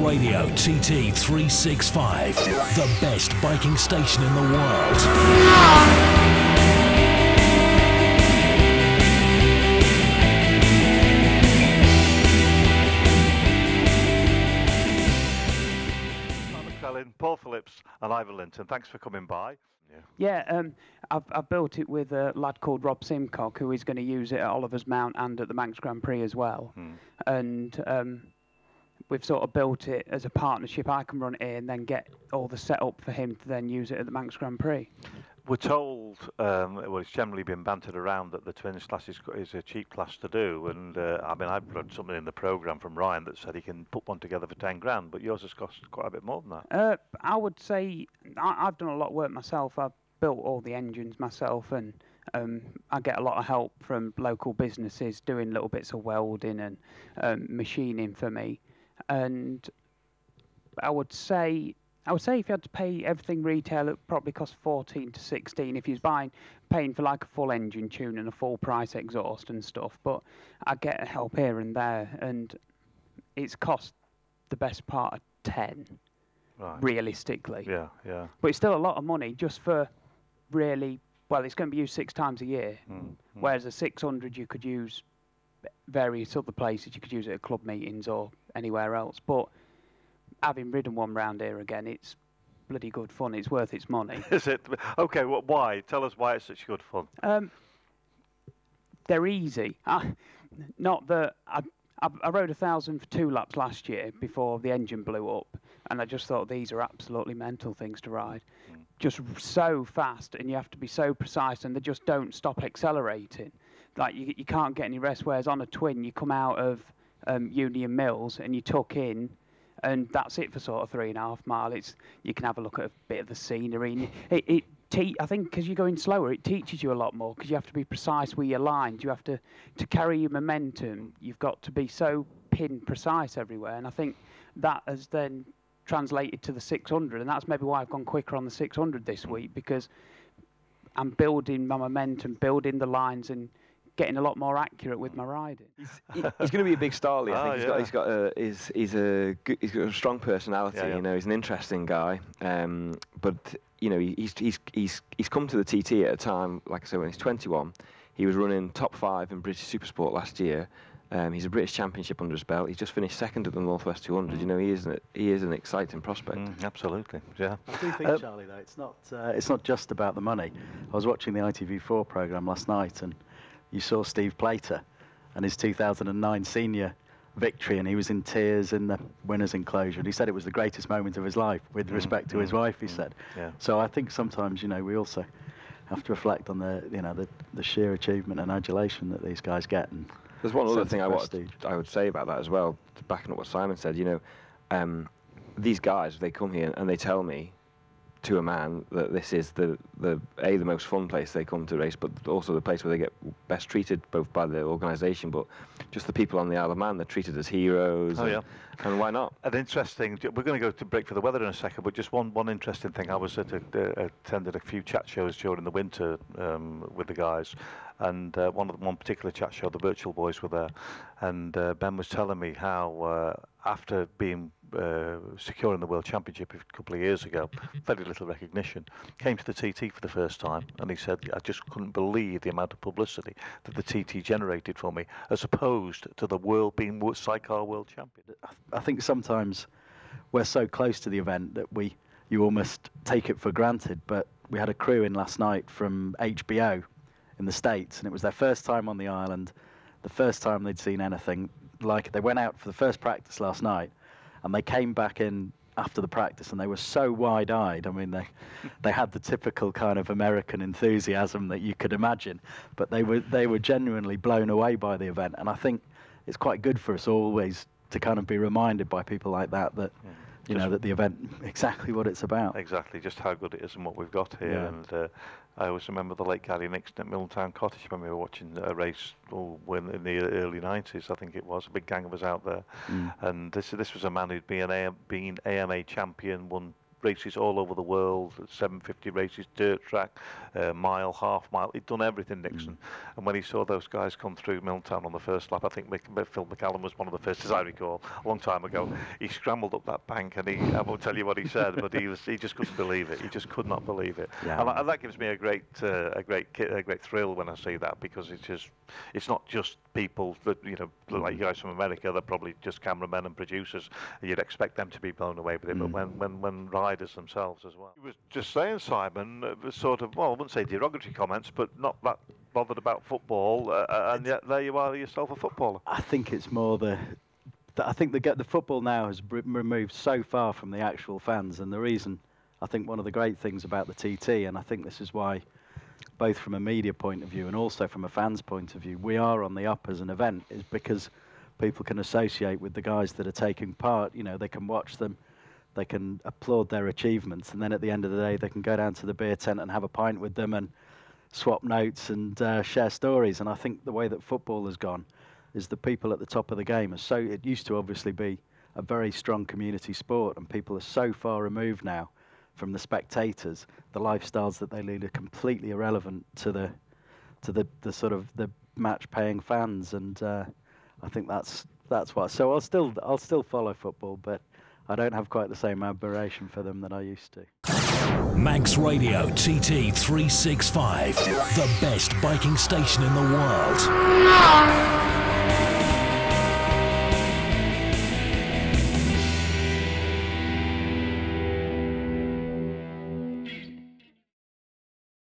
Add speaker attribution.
Speaker 1: Radio TT365, the best biking station in the world.
Speaker 2: Paul Phillips and Ivor Linton, thanks for coming by.
Speaker 3: I've built it with a lad called Rob Simcock, who is going to use it at Oliver's Mount and at the Manx Grand Prix as well. And we've sort of built it as a partnership. I can run it here and then get all the setup for him to then use it at the Manx Grand Prix.
Speaker 2: We're told, well, it's generally been bantered around that the twins class is a cheap class to do, and I mean, I've read something in the programme from Ryan that said he can put one together for 10 grand, but yours has cost quite a bit more than that.
Speaker 3: I would say I've done a lot of work myself. I've built all the engines myself, and I get a lot of help from local businesses doing little bits of welding and machining for me. And I would say if you had to pay everything retail, it would probably cost 14 to 16 if you was paying for like a full engine tune and a full price exhaust and stuff. But I get help here and there, and it's cost the best part of 10, right, realistically.
Speaker 2: Yeah, yeah.
Speaker 3: But it's still a lot of money just for really, well, it's going to be used 6 times a year, whereas a 600 you could use various other places. You could use it at club meetings or anywhere else. But having ridden one round here again, it's bloody good fun. It's worth its money.
Speaker 2: Is it? Okay, why? Tell us why it's such good fun.
Speaker 3: They're easy. Not that I rode 1,000 for 2 laps last year before the engine blew up, and I just thought these are absolutely mental things to ride. Just so fast, and you have to be so precise, and they just don't stop accelerating. Like you can't get any rest. Whereas on a twin, you come out of Union Mills and you tuck in, and that's it for sort of 3.5 miles. You can have a look at a bit of the scenery. I think because you're going slower, it teaches you a lot more because you have to be precise with your lines. You have to carry your momentum. You've got to be so pin precise everywhere. And I think that has then translated to the 600, and that's maybe why I've gone quicker on the 600 this week, because I'm building my momentum, building the lines, and getting a lot more accurate with my riding.
Speaker 4: He's going to be a big star, I think. He's got a strong personality.
Speaker 2: Yeah.
Speaker 4: You know, he's an interesting guy. But you know, he's come to the TT at a time, like I said, when he's 21. He was running top 5 in British Supersport last year. He's a British Championship under his belt. He's just finished 2nd at the Northwest 200. You know, he is an exciting prospect.
Speaker 2: Absolutely, yeah.
Speaker 5: I do think, Charlie, though, it's not just about the money. I was watching the ITV4 programme last night, and you saw Steve Plater and his 2009 senior victory, and he was in tears in the winner's enclosure. And he said it was the greatest moment of his life, with respect to his wife, he said.
Speaker 2: Yeah.
Speaker 5: So I think sometimes, you know, we also have to reflect on the sheer achievement and adulation that these guys get. And
Speaker 4: there's one other thing I would say about that as well, backing up what Simon said. You know, these guys, they come here and they tell me, to a man, that this is the most fun place they come to race, but also the place where they get best treated, both by the organisation, but just the people on the Isle of Man. They're treated as heroes. And why not?
Speaker 2: An interesting. We're going to go to break for the weather in a second, but just one interesting thing. I was attended a few chat shows during the winter with the guys, and one particular chat show, the Virtual Boys were there, and Ben was telling me how after being securing the World Championship a couple of years ago, very little recognition, came to the TT for the first time, and he said, I just couldn't believe the amount of publicity that the TT generated for me, as opposed to the world being Sidecar World Champion.
Speaker 5: I think sometimes we're so close to the event that you almost take it for granted, but we had a crew in last night from HBO in the States, and it was their first time on the island, the first time they'd seen anything like it. They went out for the first practice last night, and they came back in after the practice, and they were so wide-eyed. I mean, they had the typical kind of American enthusiasm that you could imagine, but they were genuinely blown away by the event. And I think it's quite good for us always to kind of be reminded by people like that you know, that the event, exactly what it's about.
Speaker 2: Exactly, just how good it is and what we've got here. Yeah. And I always remember the late Gary Nixon at Milltown Cottage when we were watching a race in the early 90s, I think it was. A big gang of us out there. And this was a man who'd been AMA champion, won races all over the world, 750 races, dirt track, mile, half mile. He'd done everything, Nixon. And when he saw those guys come through Milltown on the first lap, I think Phil McCallum was one of the first, as I recall, a long time ago. He scrambled up that bank, and I won't tell you what he said, but he just couldn't believe it. He just could not believe it.
Speaker 5: Yeah.
Speaker 2: And that gives me a great thrill when I see that, because it's not just people that, you know, like you guys from America. They're probably just cameramen and producers. You'd expect them to be blown away with it, but when riders themselves as well. He was just saying, Simon, sort of, well, I wouldn't say derogatory comments, but not that bothered about football, and yet there you are yourself, a footballer.
Speaker 5: I think it's more I think the football now has removed so far from the actual fans, and the reason, I think one of the great things about the TT, and I think this is why, both from a media point of view and also from a fan's point of view, we are on the up as an event, is because people can associate with the guys that are taking part. You know, they can watch them, they can applaud their achievements, and then at the end of the day, they can go down to the beer tent and have a pint with them and swap notes and share stories. And I think the way that football has gone is the people at the top of the game are so. It used to obviously be a very strong community sport, and people are so far removed now from the spectators. The lifestyles that they lead are completely irrelevant to the sort of the match-paying fans, and I think that's why. So I'll still follow football, but I don't have quite the same admiration for them that I used to.
Speaker 1: Manx Radio TT 365, the best biking station in the world.